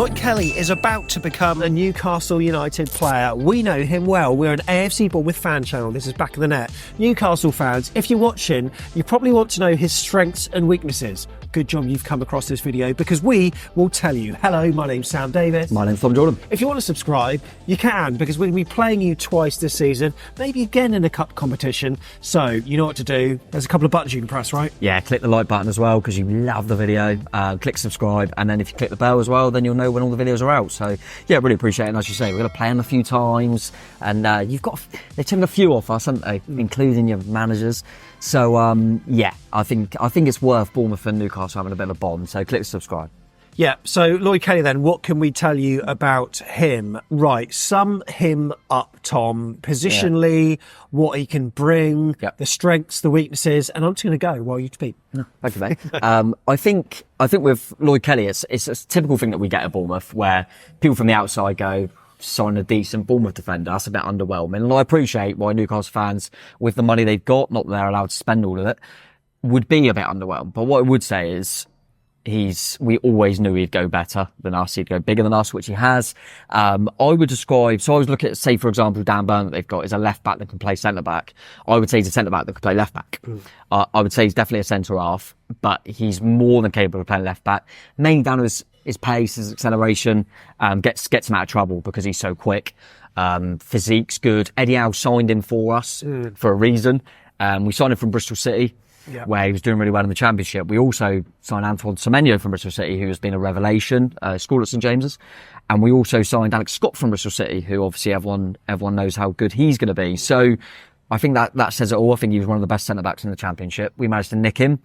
Lloyd Kelly is about to become a Newcastle United player. We know him well. We're an AFC Bournemouth fan channel. This is Back of the Net. Newcastle fans, if you're watching, you probably want to know his strengths and weaknesses. Good job you've come across this video because we will tell you. Hello, my name's Sam Davis. My name's Tom Jordan. If you want to subscribe, you can, because we're going to be playing you twice this season, maybe again in a cup competition. So you know what to do. There's a couple of buttons you can press, right? Yeah, click the like button as well because you love the video. Click subscribe, and then if you click the bell as well, then you'll know when all the videos are out. So yeah, really appreciate it. And as you say, we're going to play them a few times, and they've taken a few off us, haven't they? Including your managers. So yeah, I think it's worth Bournemouth and Newcastle having a bit of a bond. So click subscribe. Yeah, so Lloyd Kelly then, what can we tell you about him? Right, sum him up, Tom. Positionally, what he can bring, the strengths, the weaknesses, and I'm just going to go while you speak. Thank you, mate. I think with Lloyd Kelly, it's a typical thing that we get at Bournemouth where people from the outside go, sign a decent Bournemouth defender. That's a bit underwhelming. And I appreciate why Newcastle fans, with the money they've got, not that they're allowed to spend all of it, would be a bit underwhelmed. But what I would say is, we always knew he'd go better than us. He'd go bigger than us, which he has. I would describe, so I was looking at, say, for example, Dan Burn that they've got is a left back that can play centre back. I would say he's a centre back that can play left back. I would say he's definitely a centre half, but he's more than capable of playing left back. Mainly down to his pace, his acceleration, gets him out of trouble because he's so quick. Physique's good. Eddie Howe signed him for us for a reason. We signed him from Bristol City. Where he was doing really well in the Championship. We also signed Antoine Semenyo from Bristol City, who has been a revelation, scored at St James's. And we also signed Alex Scott from Bristol City, who obviously everyone knows how good he's going to be. So I think that says it all. I think he was one of the best centre-backs in the Championship. We managed to nick him.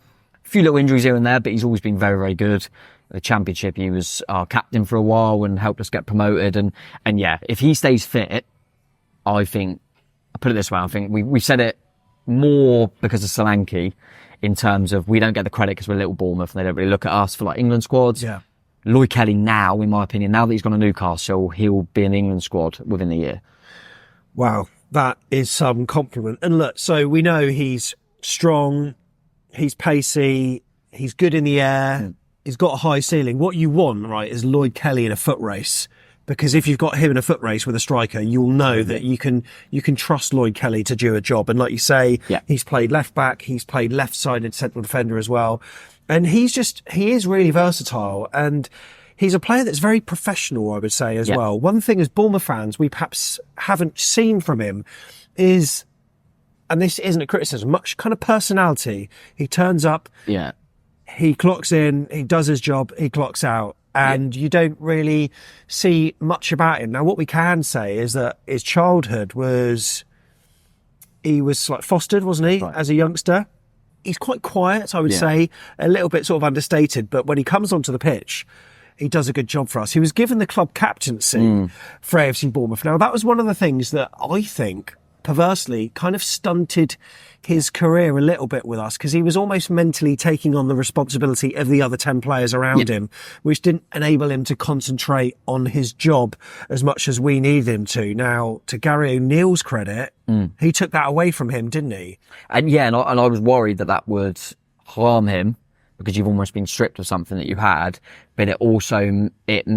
A few little injuries here and there, but he's always been very, very good. The Championship, he was our captain for a while and helped us get promoted. And yeah, if he stays fit, I think, I'll put it this way, I think we said it more because of Solanke in terms of we don't get the credit because we're little Bournemouth and they don't really look at us for like England squads. Yeah. Lloyd Kelly now, in my opinion, now that he's gone to Newcastle, he'll be in the England squad within the year. Wow, that is some compliment. And look, so we know he's strong, he's pacey, he's good in the air, he's got a high ceiling. What you want, right, is Lloyd Kelly in a foot race. Because if you've got him in a foot race with a striker, you'll know that you can trust Lloyd Kelly to do a job. And like you say, he's played left back, he's played left-sided central defender as well. And he is really versatile. And he's a player that's very professional, I would say, as well. One thing as Bournemouth fans we perhaps haven't seen from him is, and this isn't a criticism, much kind of personality. He turns up, he clocks in, he does his job, he clocks out. And you don't really see much about him. Now, what we can say is that his childhood he was like fostered, wasn't he, as a youngster? He's quite quiet, I would say, a little bit sort of understated. But when he comes onto the pitch, he does a good job for us. He was given the club captaincy for AFC Bournemouth. Now, that was one of the things that I think, perversely, kind of stunted his career a little bit with us because he was almost mentally taking on the responsibility of the other 10 players around him, which didn't enable him to concentrate on his job as much as we needed him to. Now, to Gary O'Neill's credit, he took that away from him, didn't he? And and I was worried that would harm him because you've almost been stripped of something that you had, but it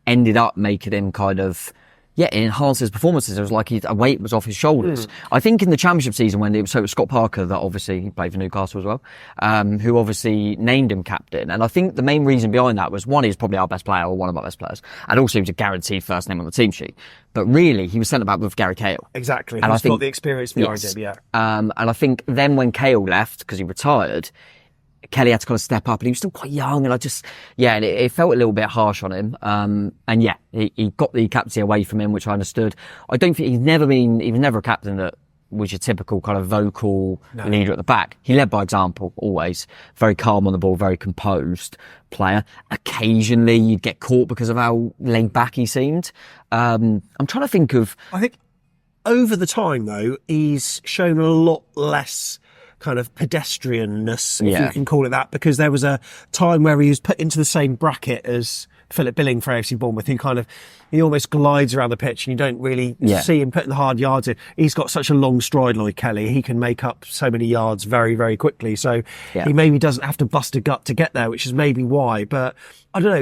ended up making him kind of, it enhanced his performances. It was like a weight was off his shoulders. I think in the Championship season when it was Scott Parker that obviously he played for Newcastle as well, who obviously named him captain. And I think the main reason behind that was one, he's probably our best player or one of our best players. And also he was a guaranteed first name on the team sheet. But really he was centre back with Gary Cahill. Exactly. And I think got the experience behind him, and I think then when Cahill left, because he retired, Kelly had to kind of step up and he was still quite young and it felt a little bit harsh on him. He got the captaincy away from him, which I understood. I don't think he was never a captain that was your typical kind of vocal leader at the back. He led by example, always. Very calm on the ball, very composed player. Occasionally you'd get caught because of how laid back he seemed. I'm trying to think of... I think over the time though, he's shown a lot less kind of pedestrianness, if you can call it that, because there was a time where he was put into the same bracket as Philip Billing for AFC Bournemouth. He almost glides around the pitch and you don't really see him putting the hard yards in. He's got such a long stride, Lloyd Kelly. He can make up so many yards very, very quickly. So he maybe doesn't have to bust a gut to get there, which is maybe why. But I don't know.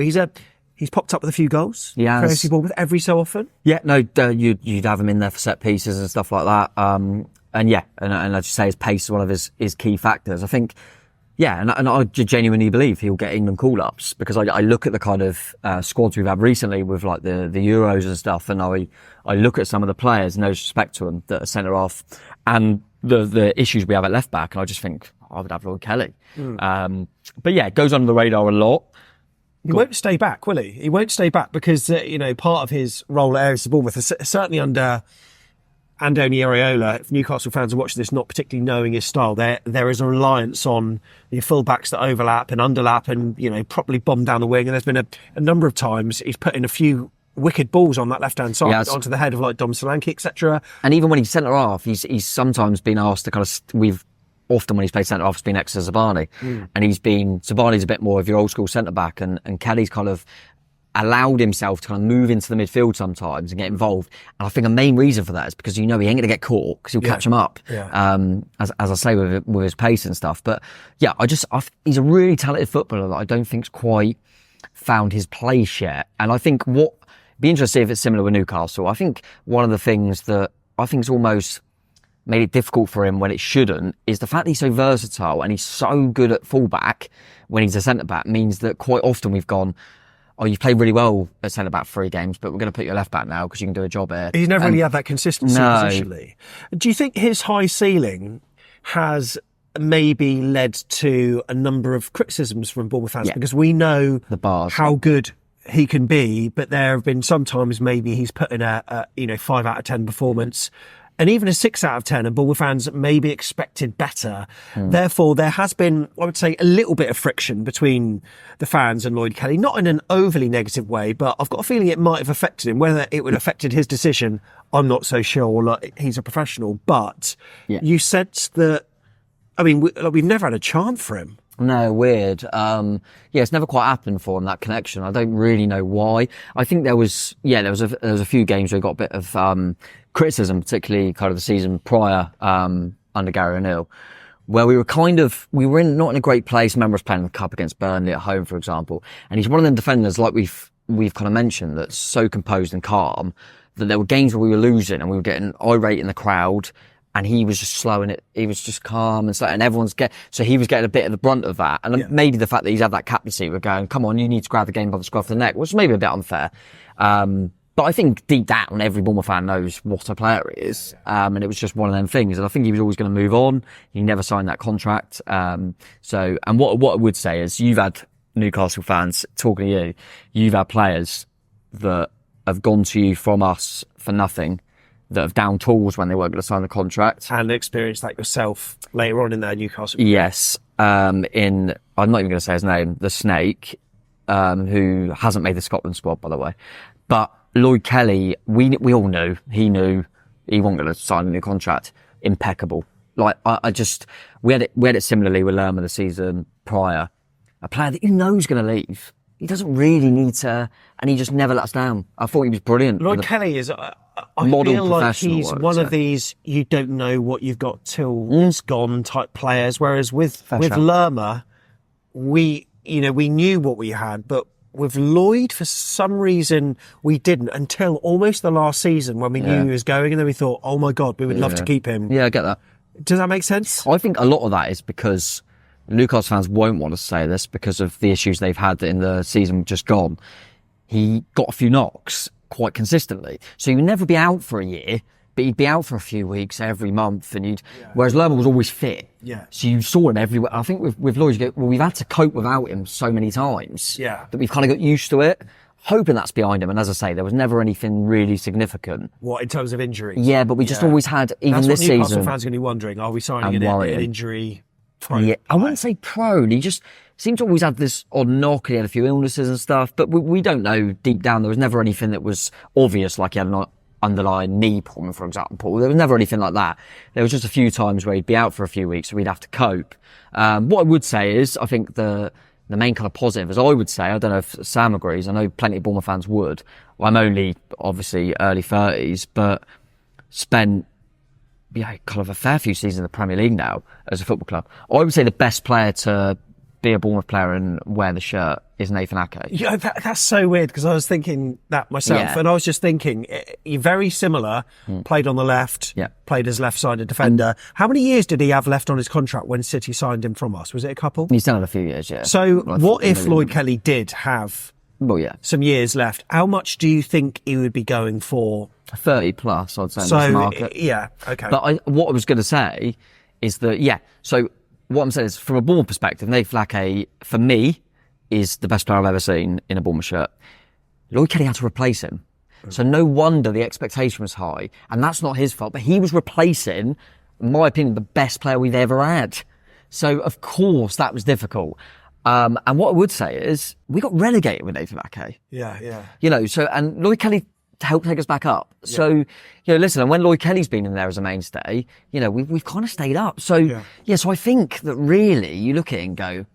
He's popped up with a few goals. He has. For AFC Bournemouth every so often. Yeah, no, you'd have him in there for set pieces and stuff like that. And as you say, his pace is one of his key factors. I think, yeah, and I genuinely believe he'll get England call-ups, because I look at the kind of squads we've had recently with like the Euros and stuff, and I look at some of the players, no disrespect to them, that are centre half, and the issues we have at left back, and I just think I would have Lloyd Kelly. But yeah, it goes under the radar a lot. He won't stay back, will he? He won't stay back because, part of his role at AFC Bournemouth, certainly under Andoni Iraola, if Newcastle fans are watching this not particularly knowing his style, there is a reliance on the full-backs that overlap and underlap and, properly bomb down the wing. And there's been a number of times he's put in a few wicked balls on that left-hand side, onto the head of like Dom Solanke, etc. And even when he's centre-half, he's sometimes been asked to kind of, often when he's played centre-half, it's been next to Zabani. And Zabani's a bit more of your old-school centre-back, and Kelly's kind of allowed himself to kind of move into the midfield sometimes and get involved. And I think a main reason for that is because he ain't going to get caught, because he'll catch him up, as I say, with his pace and stuff. But yeah, he's a really talented footballer that I don't think's quite found his place yet. And I think be interested to see if it's similar with Newcastle. I think one of the things that I think's almost made it difficult for him when it shouldn't is the fact that he's so versatile and he's so good at fullback when he's a centre-back means that quite often we've gone, oh, you've played really well at centre-back for 3 games, but we're going to put you at left-back now because you can do a job here. He's never really had that consistency positionally. Do you think his high ceiling has maybe led to a number of criticisms from Bournemouth fans? Because we know the bars, how good he can be, but there have been sometimes maybe he's put in a 5 out of 10 performance, and even a 6 out of 10, and Bournemouth fans maybe expected better. Therefore, there has been, I would say, a little bit of friction between the fans and Lloyd Kelly, not in an overly negative way, but I've got a feeling it might have affected him. Whether it would have affected his decision, I'm not so sure. Like, he's a professional, but you sense that, we've never had a chant for him. No, weird. It's never quite happened for him, that connection. I don't really know why. I think there was a few games where he got a bit of criticism, particularly kind of the season prior, under Gary O'Neill, where we were not in a great place. I remember us playing the cup against Burnley at home, for example, and he's one of them defenders, like we've kind of mentioned, that's so composed and calm that there were games where we were losing and we were getting irate in the crowd, and he was just slowing it. He was just calm and slow, and so he was getting a bit of the brunt of that. And maybe the fact that he's had that captaincy, we're going, come on, you need to grab the game by the scruff of the neck, which is maybe a bit unfair. But I think deep down, every Bournemouth fan knows what a player he is. And it was just one of them things. And I think he was always going to move on. He never signed that contract. And what I would say is, you've had Newcastle fans talking to you. You've had players that have gone to you from us for nothing, that have down tools when they weren't going to sign the contract. And experienced that yourself later on in their Newcastle. Yes. I'm not even going to say his name, the Snake, who hasn't made the Scotland squad, by the way. But Lloyd Kelly, we all knew he wasn't going to sign a new contract. Impeccable. Like, we had it similarly with Lerma the season prior. A player that you know is going to leave. He doesn't really need to, and he just never let us down. I thought he was brilliant. Lloyd Kelly is, I feel like he's one of these, you don't know what you've got till it's gone type players. Whereas with Lerma, we knew what we had, but with Lloyd, for some reason, we didn't until almost the last season when we knew he was going, and then we thought, oh my God, we would love to keep him. Yeah, I get that. Does that make sense? I think a lot of that is because Newcastle fans won't want to say this because of the issues they've had in the season just gone. He got a few knocks quite consistently. So he would never be out for a year, but he'd be out for a few weeks every month. Whereas Lerma was always fit. Yeah. So you saw him everywhere. I think with Lloyd, we've had to cope without him so many times that we've kind of got used to it. Hoping that's behind him. And as I say, there was never anything really significant. What, in terms of injuries? Yeah, but we just always had, even this season. That's what Newcastle fans are going to be wondering. Are we signing an injury prone? Yeah, I wouldn't say prone. He just seemed to always have this odd knock. He had a few illnesses and stuff, but we don't know deep down. There was never anything that was obvious, like he had an underlying knee problem, for example. There was never anything like that. There was just a few times where he'd be out for a few weeks, so we'd have to cope. What I would say is, I think the main kind of positive, as I would say, I don't know if Sam agrees, I know plenty of Bournemouth fans would. Well, I'm only, obviously, early 30s, but spent kind of a fair few seasons in the Premier League now as a football club. I would say the best player to be a Bournemouth player and wear the shirt is Nathan Ake. Yeah, that's so weird because I was thinking that myself, and I was just thinking you're very similar. Played on the left, played as left-sided defender. How many years did he have left on his contract when City signed him from us? Was it a couple? He's done it a few years, yeah. So what if Lloyd Kelly did have some years left? How much do you think he would be going for? 30 plus, I'd say, in this market. Yeah, okay. But what I was going to say is that, so what I'm saying is, from a Bournemouth perspective, Nathan Ake, for me, is the best player I've ever seen in a Bournemouth shirt. Lloyd Kelly had to replace him. So no wonder the expectation was high. And that's not his fault, but he was replacing, in my opinion, the best player we've ever had. So, of course, that was difficult. And what I would say is, we got relegated with Nathan Ake. Yeah. You know, and Lloyd Kelly helped take us back up. Yeah. So, listen, and when Lloyd Kelly's been in there as a mainstay, we've kind of stayed up. So, so I think that really you look at it and go,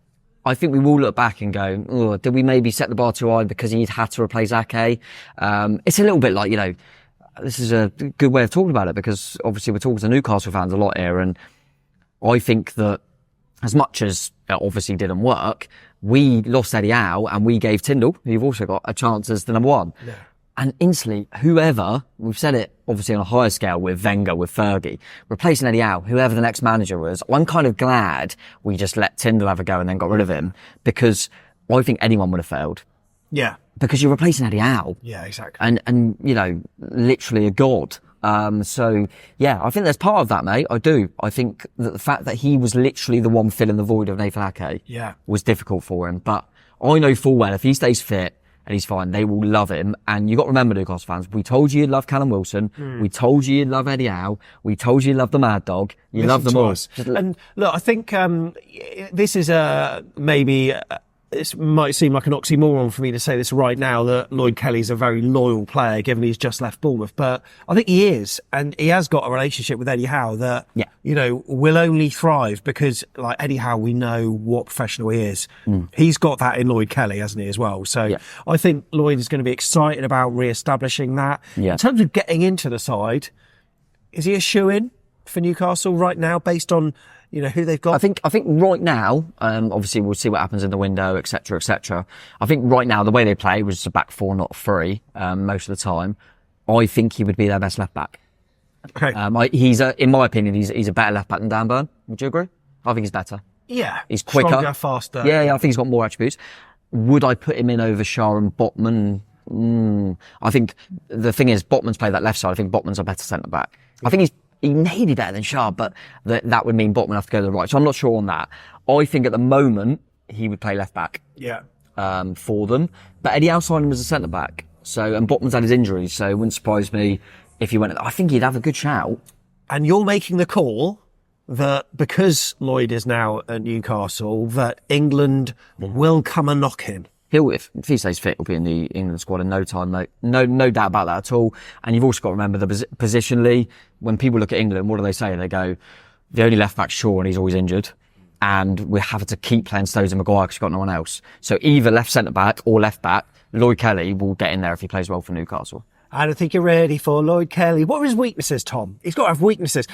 I think we will look back and go, oh, did we maybe set the bar too high because he'd had to replace Ake? It's a little bit like, this is a good way of talking about it because obviously we're talking to Newcastle fans a lot here. And I think that as much as it obviously didn't work, we lost Eddie Howe and we gave Tyndall, who you've also got, a chance as the number one. Yeah. And instantly, whoever, we've said it obviously on a higher scale with Wenger, with Fergie, replacing Eddie Howe, whoever the next manager was, I'm kind of glad we just let Tyndall have a go and then got rid of him because I think anyone would have failed. Yeah. Because you're replacing Eddie Howe. Yeah, exactly. And literally a god. So yeah, I think there's part of that, mate. I do. I think that the fact that he was literally the one filling the void of Nathan Ake was difficult for him. But I know full well if he stays fit, and he's fine, they will love him. And you got to remember, Newcastle fans, we told you you'd love Callum Wilson. We told you you'd love Eddie Howe. We told you you'd love the Mad Dog. You love them all. And look, I think this is maybe... This might seem like an oxymoron for me to say this right now, that Lloyd Kelly's a very loyal player, given he's just left Bournemouth. But I think he is. And he has got a relationship with Eddie Howe that, will only thrive because, like Eddie Howe, we know what professional he is. He's got that in Lloyd Kelly, hasn't he, as well? So I think Lloyd is going to be excited about re-establishing that. In terms of getting into the side, is he a shoo-in for Newcastle right now, based on... who they've got? I think right now, obviously we'll see what happens in the window, etc., etc. I think right now, the way they play, which is a back four, not three, most of the time, I think he would be their best left back. Okay. In my opinion, he's a better left back than Dan Burn. Would you agree? I think he's better. Yeah. He's quicker. Stronger, faster. Yeah, I think he's got more attributes. Would I put him in over Shah and Botman? I think the thing is, Botman's played that left side. I think Botman's a better centre back. I think he may be better than Shah, but that would mean Botman would have to go to the right. So I'm not sure on that. I think at the moment, he would play left back. Yeah. For them. But Eddie Howe signed him as a centre back. And Botman's had his injuries, so it wouldn't surprise me if he went. I think he'd have a good shout. And you're making the call that because Lloyd is now at Newcastle, that England will come and knock him. If he stays fit, he'll be in the England squad in no time, mate. No doubt about that at all. And you've also got to remember the positionally. When people look at England, what do they say? They go, the only left back's Shaw and he's always injured. And we're having to keep playing Stones and Maguire because you've got no one else. So either left centre back or left back, Lloyd Kelly will get in there if he plays well for Newcastle. I don't think you're ready for Lloyd Kelly. What are his weaknesses, Tom? He's got to have weaknesses.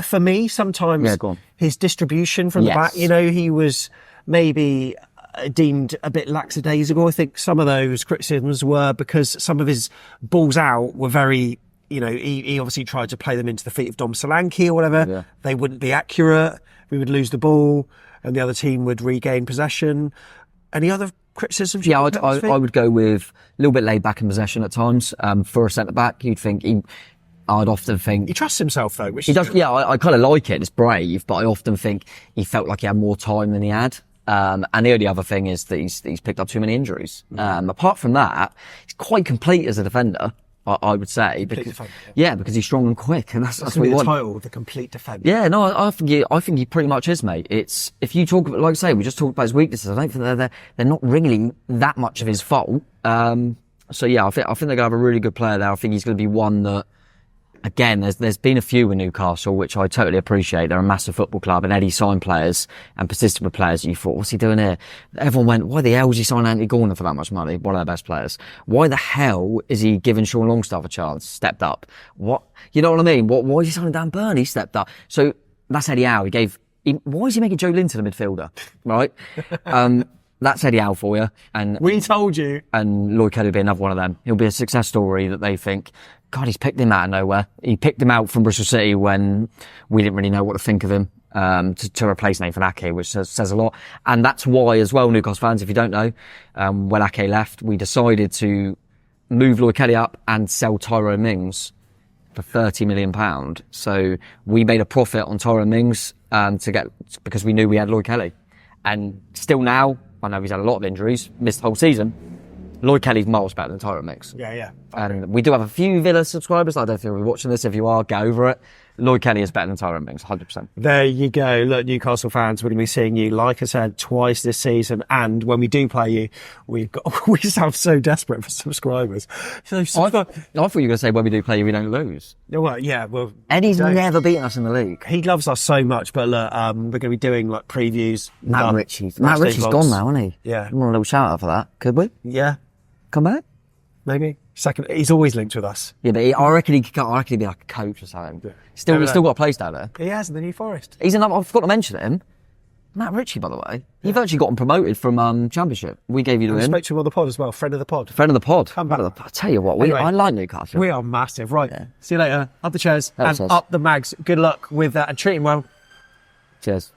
For me, sometimes his distribution from the back, he was maybe deemed a bit lackadaisical. I think some of those criticisms were because some of his balls out were very, he obviously tried to play them into the feet of Dom Solanke or whatever. Yeah. They wouldn't be accurate. We would lose the ball and the other team would regain possession. Any other criticisms? Yeah, I would go with a little bit laid back in possession at times. For a centre back, I'd often think he trusts himself though. Which he does. Yeah, I kind of like it. It's brave, but I often think he felt like he had more time than he had. And the only other thing is that he's picked up too many injuries. Apart from that, he's quite complete as a defender, I would say. Because he's strong and quick, and that's what we want. The title, the complete defender. Yeah, no, I think he pretty much is, mate. It's, if you talk, like I say, we just talked about his weaknesses. I don't think they're not really that much of his fault. So yeah, I think they're going to have a really good player there. I think he's going to be one that, again, there's been a few in Newcastle, which I totally appreciate. They're a massive football club, and Eddie signed players and persisted with players. You thought, what's he doing here? Everyone went, why the hell is he signing Anthony Gordon for that much money? One of their best players. Why the hell is he giving Sean Longstaff a chance? Stepped up. What? You know what I mean? Why is he signing Dan Burn? He stepped up. So that's Eddie Howe. He gave Why is he making Joe Linton a midfielder? Right? That's Eddie Howe for you. And We told you. And Lloyd Kelly will be another one of them. He'll be a success story that they think, God, he's picked him out of nowhere. He picked him out from Bristol City when we didn't really know what to think of him, to replace Nathan Ake, which says a lot. And that's why, as well, Newcastle fans, if you don't know, when Ake left, we decided to move Lloyd Kelly up and sell Tyrone Mings for £30 million. So we made a profit on Tyrone Mings, because we knew we had Lloyd Kelly. And still now, I know he's had a lot of injuries, missed the whole season. Lloyd Kelly's miles better than Tyrone Mings. Yeah. And we do have a few Villa subscribers. I don't know if you're watching this. If you are, get over it. Lloyd Kelly is better than Tyrone Mings, 100%. There you go. Look, Newcastle fans, we're going to be seeing you, like I said, twice this season. And when we do play you, we sound so desperate for subscribers. So I thought you were going to say when we do play you, we don't lose. Well, yeah. Well, Eddie's never beaten us in the league. he loves us so much. But look, we're going to be doing like previews. Matt Ritchie's gone now, isn't he? Yeah. I want a little shout out for that. Could we? Yeah, Come back? maybe. Second, he's always linked with us. Yeah, but I reckon he'd be like a coach or something. Yeah. He's still got a place down there. He has in the New Forest. He's another, I forgot to mention him. Matt Ritchie, by the way. You've actually gotten promoted from Championship. We gave you to I him. spoke to him on the pod as well. Friend of the pod. Friend of the pod. Come back. I'll tell you what, Anyway, I like Newcastle. We are massive. Right. Yeah. See you later. Up the chairs Helps and us. up the mags. Good luck with that and treat him well. Cheers.